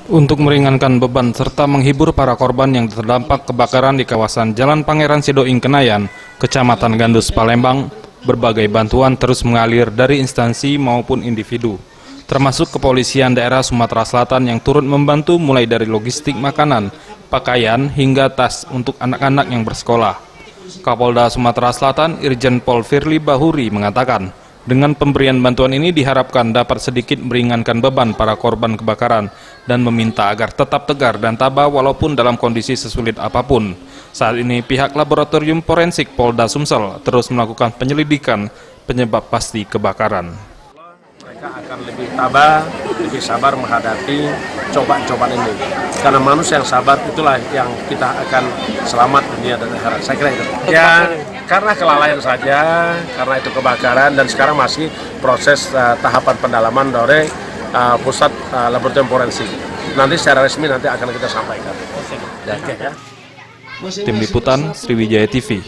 Untuk meringankan beban serta menghibur para korban yang terdampak kebakaran di kawasan Jalan Pangeran Sidoing Kenayan, Kecamatan Gandus, Palembang, berbagai bantuan terus mengalir dari instansi maupun individu, termasuk kepolisian daerah Sumatera Selatan yang turut membantu mulai dari logistik makanan, pakaian, hingga tas untuk anak-anak yang bersekolah. Kapolda Sumatera Selatan Irjen Pol Firly Bahuri mengatakan, dengan pemberian bantuan ini diharapkan dapat sedikit meringankan beban para korban kebakaran dan meminta agar tetap tegar dan tabah walaupun dalam kondisi sesulit apapun. Saat ini pihak laboratorium forensik Polda Sumsel terus melakukan penyelidikan penyebab pasti kebakaran. Mereka akan lebih tabah, lebih sabar menghadapi cobaan-cobaan ini. Karena manusia yang sabar itulah yang kita akan selamat dunia dan akhirat. Saya kira itu. Ya, karena kelalaian saja, karena itu kebakaran dan sekarang masih proses tahapan pendalaman dari pusat laboratorium forensik. Nanti secara resmi nanti akan kita sampaikan. Tim Liputan Sriwijaya TV.